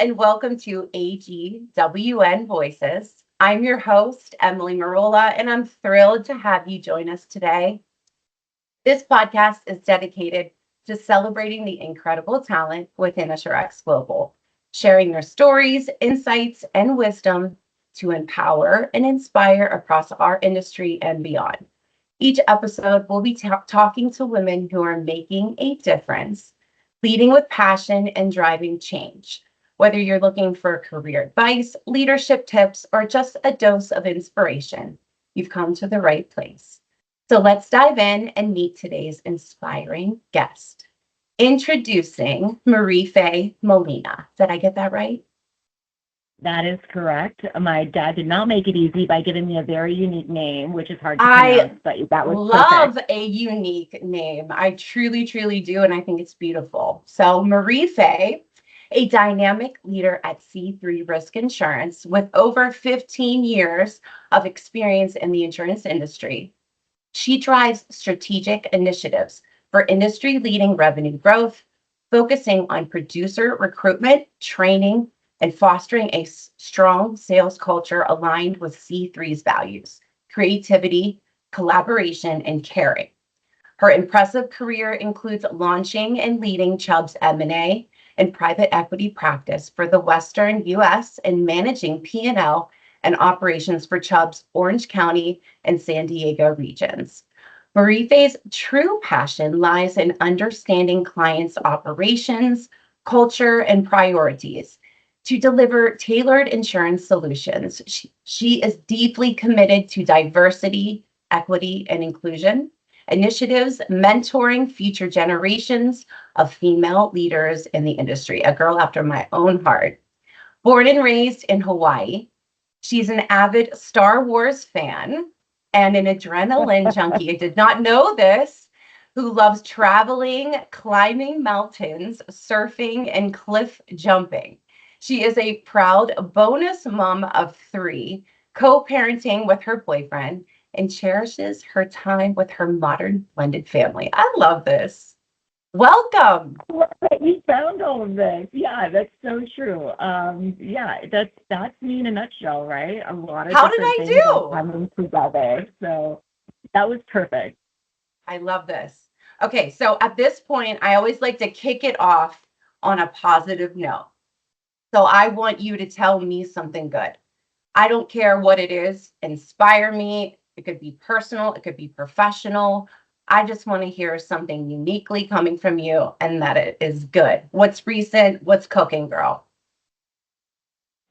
and welcome to AGWN Voices. I'm your host, Emily Marola, and I'm thrilled to have you join us today. This podcast is dedicated to celebrating the incredible talent within Assurex Global, sharing their stories, insights, and wisdom to empower and inspire across our industry and beyond. Each episode, we'll be talking to women who are making a difference, leading with passion, and driving change. Whether you're looking for career advice, leadership tips, or just a dose of inspiration, you've come to the right place. So let's dive in and meet today's inspiring guest. Introducing Marife Molina. Did I get that right? That is correct. My dad did not make it easy by giving me a very unique name, which is hard to I pronounce, but that was love perfect. a unique name. I truly, truly do. And I think it's beautiful. So, Marife, a dynamic leader at C3 Risk Insurance with over 15 years of experience in the insurance industry. She drives strategic initiatives for industry leading revenue growth, focusing on producer recruitment, training, and fostering a strong sales culture aligned with C3's values, creativity, collaboration, and caring. Her impressive career includes launching and leading Chubb's M&A and private equity practice for the Western US and managing P&L and operations for Chubb's Orange County and San Diego regions. Marife's true passion lies in understanding clients' operations, culture, and priorities to deliver tailored insurance solutions. She is deeply committed to diversity, equity, and inclusion initiatives, mentoring future generations of female leaders in the industry, a girl after my own heart. Born and raised in Hawaii, she's an avid Star Wars fan and an adrenaline junkie. I did not know this, who loves traveling, climbing mountains, surfing, and cliff jumping. She is a proud bonus mom of three, co parenting with her boyfriend, and cherishes her time with her modern blended family. I love this. Welcome. You found all of this. Yeah, that's so true. Yeah, that's me in a nutshell, right? A lot of How did different I things all do? coming together. So that was perfect. I love this. Okay, so at this point, I always like to kick it off on a positive note. So I want you to tell me something good. I don't care what it is, inspire me. It could be personal, it could be professional. I just want to hear something uniquely coming from you and that it is good. What's recent? What's cooking, girl?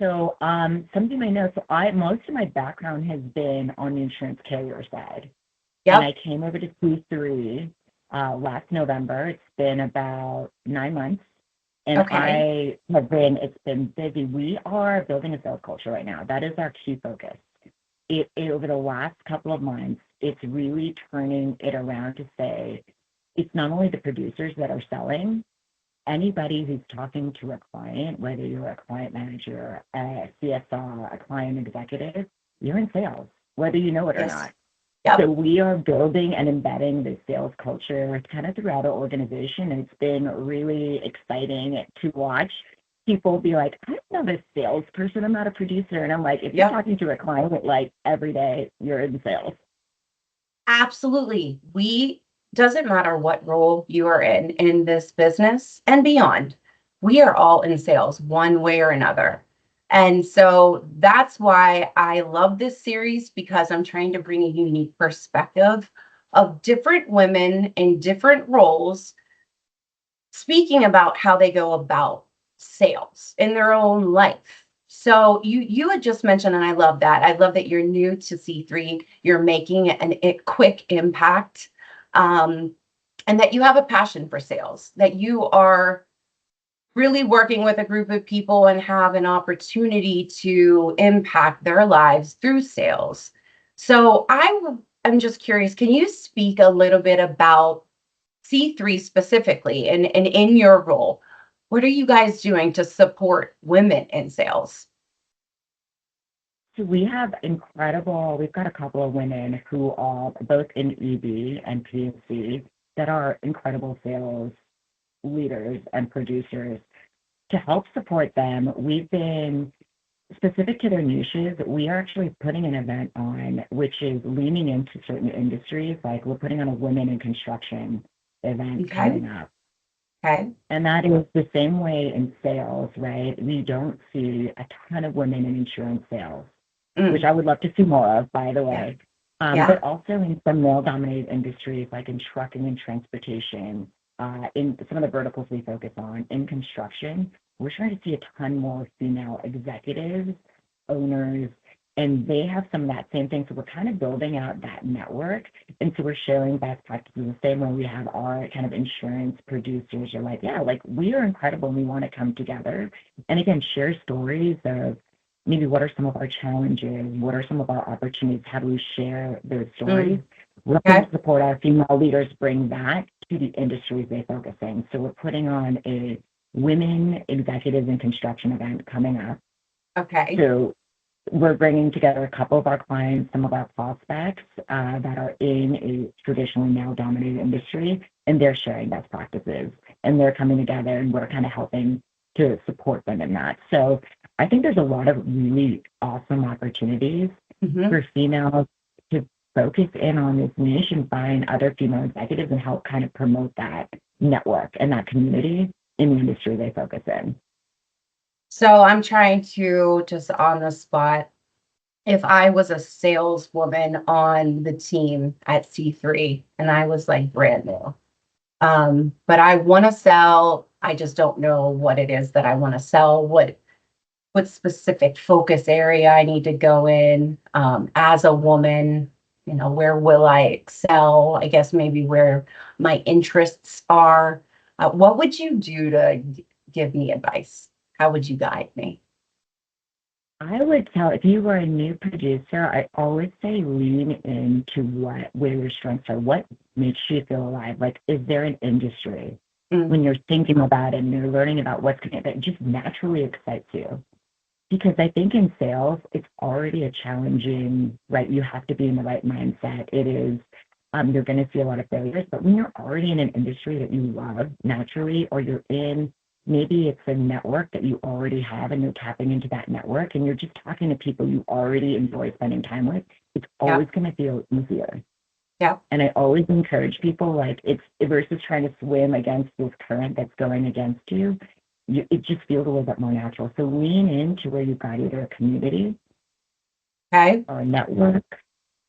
So something I know, so I most of my background has been on the insurance carrier side. And Yep. I came over to C3 last November. It's been about 9 months. And Okay. it's been busy. We are building a sales culture right now. That is our key focus. Over the last couple of months, it's really turning it around to say it's not only the producers that are selling, anybody who's talking to a client, whether you're a client manager, a CSR, a client executive, you're in sales, whether you know it or Yes. not. Yep. So we are building and embedding the sales culture kind of throughout our organization. And it's been really exciting to watch people be like, I'm not a salesperson, I'm not a producer. And I'm like, if you're Yep. talking to a client like every day, you're in sales. Absolutely. We doesn't matter what role you are in this business and beyond. We are all in sales one way or another. And so that's why I love this series because I'm trying to bring a unique perspective of different women in different roles speaking about how they go about sales in their own life. So you had just mentioned, and I love that. I love that you're new to C3. You're making a quick impact, and that you have a passion for sales. That you are really working with a group of people and have an opportunity to impact their lives through sales. So I'm just curious. Can you speak a little bit about C3 specifically and in your role, what are you guys doing to support women in sales? So we've got a couple of women who are both in EB and PNC that are incredible sales leaders and producers. to help support them, we've been specific to their niches. We are actually putting an event on, which is leaning into certain industries. Like we're putting on a women in construction event Okay. coming up. Okay. And that is the same way in sales, right? We don't see a ton of women in insurance sales, which Mm, I would love to see more of, by the yeah. way. Yeah. But also in some male-dominated industries, like in trucking and transportation, in some of the verticals we focus on, in construction, we're trying to see a ton more female executives, owners, and they have some of that same thing. So we're kind of building out that network. And so we're sharing best practices the same way we have our kind of insurance producers are like, yeah, like we are incredible and we want to come together. And again, share stories of maybe what are some of our challenges, what are some of our opportunities, how do we share those stories? Mm, We're going okay. to support our female leaders bring that to the industries they focus in. So we're putting on a women executives in construction event coming up. Okay. So we're bringing together a couple of our clients, some of our prospects that are in a traditionally male-dominated industry, and they're sharing best practices, and they're coming together, and we're kind of helping to support them in that. So I think there's a lot of really awesome opportunities Hmm. for females to focus in on this niche and find other female executives and help kind of promote that network and that community in the industry they focus in. So I'm trying to just on the spot, if I was a saleswoman on the team at C3 and I was like brand new, but I want to sell, I just don't know what it is that I want to sell, what specific focus area I need to go in, as a woman, where will I excel? I guess maybe where my interests are. What would you do to give me advice? How would you guide me? I would tell if you were a new producer, I always say lean into where your strengths are. What makes you feel alive? Like, is there an industry Mm, when you're thinking about it and you're learning about what's going to that just naturally excites you? Because I think in sales, it's already a challenging, right? You have to be in the right mindset. It is, you're going to see a lot of failures, but when you're already in an industry that you love naturally, or you're in, maybe it's a network that you already have and you're tapping into that network and you're just talking to people you already enjoy spending time with, it's yeah, always going to feel easier. yeah, And I always encourage people like it's versus trying to swim against this current that's going against you. It just feels a little bit more natural. So lean into where you've got either a community okay, or a network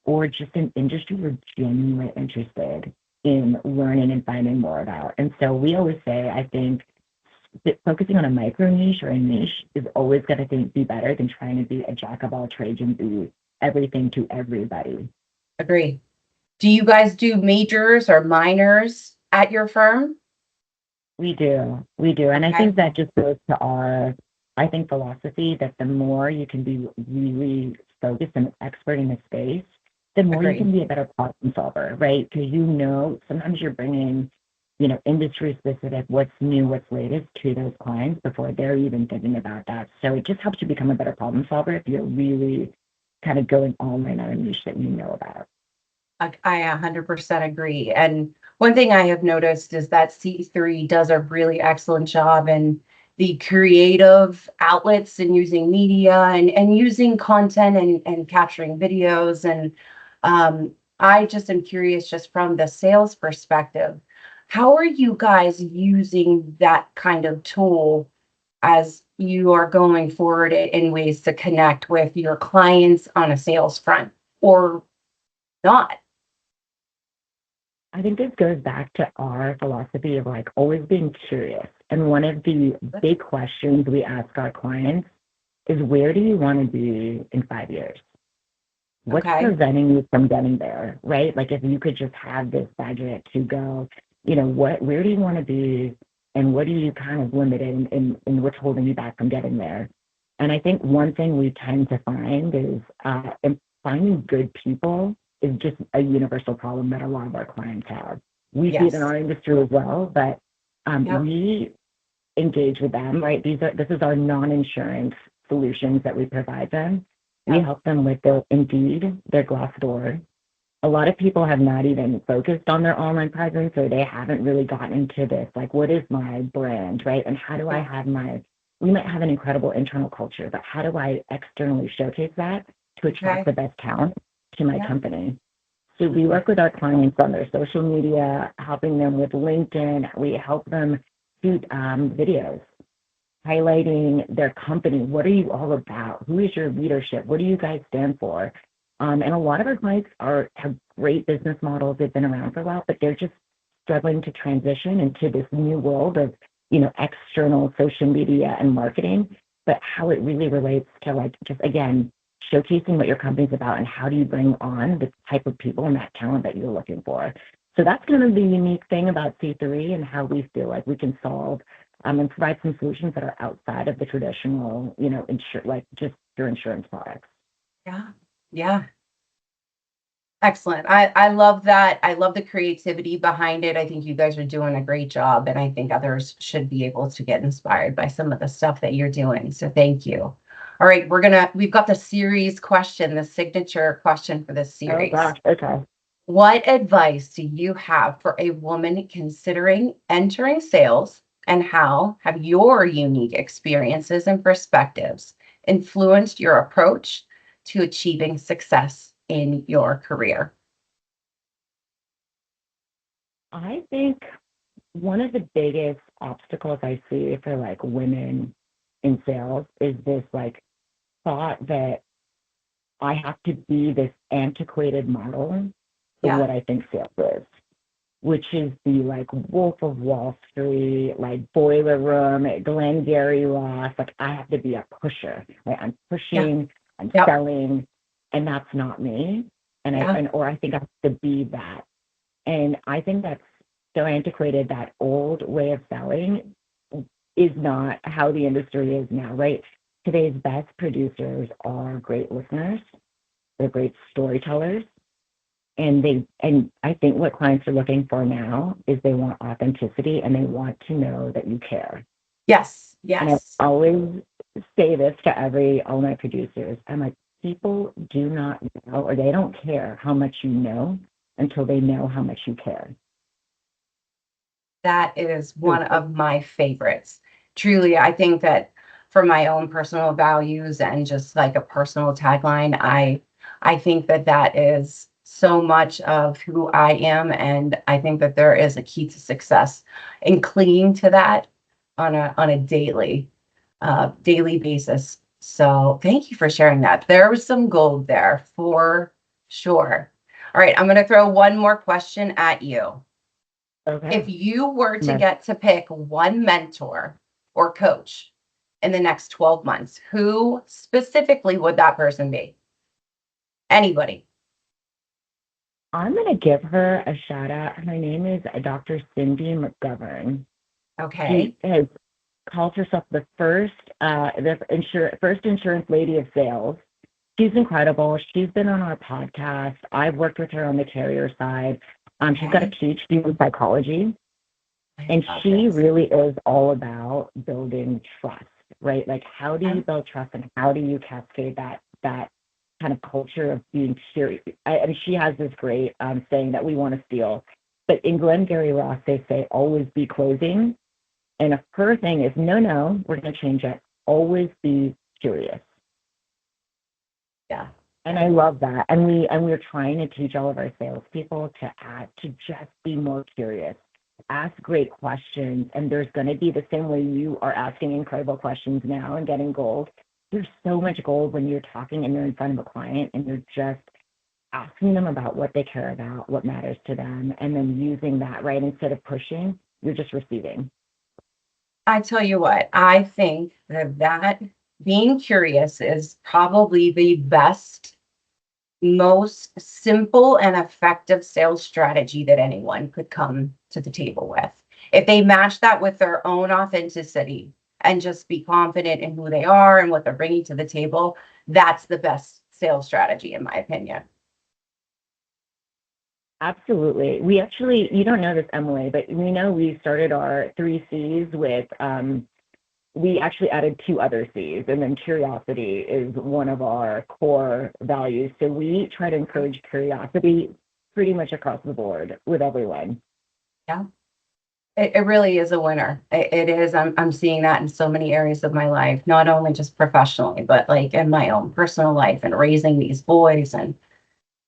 or just an industry you're genuinely interested in learning and finding more about. And so we always say, I think that focusing on a micro niche or a niche is always going to be better than trying to be a jack of all trades and be everything to everybody. agree. Do you guys do majors or minors at your firm? We do. And I Okay, think that just goes to our, I think, philosophy that the more you can be really focused and expert in a space, the more you agree. can be a better problem solver, right? Because sometimes you're bringing, industry specific, what's new, what's latest to those clients before they're even thinking about that. So it just helps you become a better problem solver if you're really kind of going all in on a niche that you know about. I 100% agree. And one thing I have noticed is that C3 does a really excellent job in the creative outlets and using media and using content and capturing videos. And I just am curious, just from the sales perspective, how are you guys using that kind of tool as you are going forward in ways to connect with your clients on a sales front or not? I think this goes back to our philosophy of like always being curious. And one of the big questions we ask our clients is where do you want to be in 5 years? What's Okay. preventing you from getting there, right? Like if you could just have this budget to go, where do you want to be and what are you kind of limited in what's holding you back from getting there? And I think one thing we tend to find is finding good people is just a universal problem that a lot of our clients have. We see it in Yes. our industry as well, but Yep. we engage with them, right? This is our non-insurance solutions that we provide them. We Yep. help them with their Indeed, their Glassdoor, a lot of people have not even focused on their online presence, or they haven't really gotten into this, like, what is my brand, right? And how do I have we might have an incredible internal culture, but how do I externally showcase that to attract Okay. the best talent to my Yeah. company? So we work with our clients on their social media, helping them with LinkedIn. We help them shoot videos highlighting their company. What are you all about? Who is your leadership? What do you guys stand for? And a lot of our clients have great business models. They've been around for a while, but they're just struggling to transition into this new world of, external social media and marketing, but how it really relates to, like, just again, showcasing what your company's about and how do you bring on the type of people and that talent that you're looking for. So that's kind of the unique thing about C3 and how we feel like we can solve and provide some solutions that are outside of the traditional, like just your insurance products. Yeah. Yeah. Excellent. I love that. I love the creativity behind it. I think you guys are doing a great job, and I think others should be able to get inspired by some of the stuff that you're doing. So thank you. All right, we've got the series question, the signature question for this Oh series. gosh, okay. What advice do you have for a woman considering entering sales, and how have your unique experiences and perspectives influenced your approach to achieving success in your career? I think one of the biggest obstacles I see for like women in sales is this like thought that I have to be this antiquated model of Yeah. what I think sales is, which is the like Wolf of Wall Street, like boiler room, Glengarry Ross. Like I have to be a pusher, right? I'm Yeah. pushing, I'm Yep. selling, and that's not me. Yeah. Or I think I have to be that. And I think that's so antiquated. That old way of selling is not how the industry is now, right? Today's best producers are great listeners. They're great storytellers, and I think what clients are looking for now is they want authenticity and they want to know that you care. Yes. And I Yes. always say this to all my producers. I'm like, people do not know or they don't care how much you know until they know how much you care. That is So, one of my favorites. Truly, I think that for my own personal values and just like a personal tagline, I think that that is so much of who I am, and I think that there is a key to success in clinging to that on a daily basis. So thank you for sharing that. There was some gold there for sure. All right, I'm going to throw one more question at you. okay. If you were to get to pick one mentor or coach in the next 12 months, who specifically would that person be? Anybody. I'm going to give her a shout out. Her name is Dr. Cindy McGovern. She Okay. has calls herself first insurance lady of sales. She's incredible. She's been on our podcast. I've worked with her on the carrier side. She's got a Okay. PhD in psychology, I and love she this. really is all about building trust, right? Like, how do you Okay. build trust, and how do you cascade that kind of culture of being curious? And she has this great saying that we want to steal, but in Glengarry Ross they say always be closing, and her thing is no, we're going to change it. Always be curious. Yeah. And I love that. And we're trying to teach all of our salespeople to just be more curious, ask great questions, and there's going to be the same way you are asking incredible questions now and getting gold. There's so much gold when you're talking and you're in front of a client and you're just asking them about what they care about, what matters to them, and then using that, right? Instead of pushing, you're just receiving. I tell you what, I think that being curious is probably the best, most simple and effective sales strategy that anyone could come to the table with. If they match that with their own authenticity and just be confident in who they are and what they're bringing to the table, that's the best sales strategy, in my opinion. Absolutely. We actually, you don't know this, Emily, but we know we started our 3 C's with, we actually added 2 other C's, and then curiosity is one of our core values. So we try to encourage curiosity pretty much across the board with everyone. Yeah. It really is a winner. It is. I'm seeing that in so many areas of my life, not only just professionally, but like in my own personal life and raising these boys and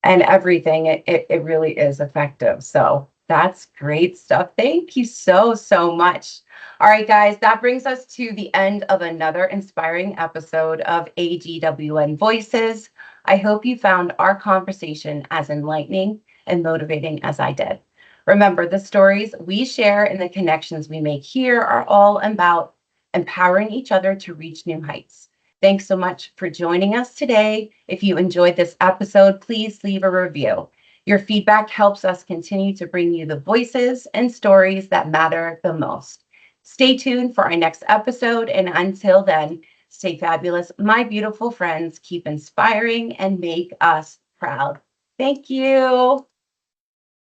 everything. It really is effective. So that's great stuff. Thank you so, so much. All right, guys, that brings us to the end of another inspiring episode of AGWN Voices. I hope you found our conversation as enlightening and motivating as I did. Remember, the stories we share and the connections we make here are all about empowering each other to reach new heights. Thanks so much for joining us today. If you enjoyed this episode, please leave a review. Your feedback helps us continue to bring you the voices and stories that matter the most. Stay tuned for our next episode, and until then, stay fabulous, my beautiful friends. Keep inspiring and make us proud. Thank you.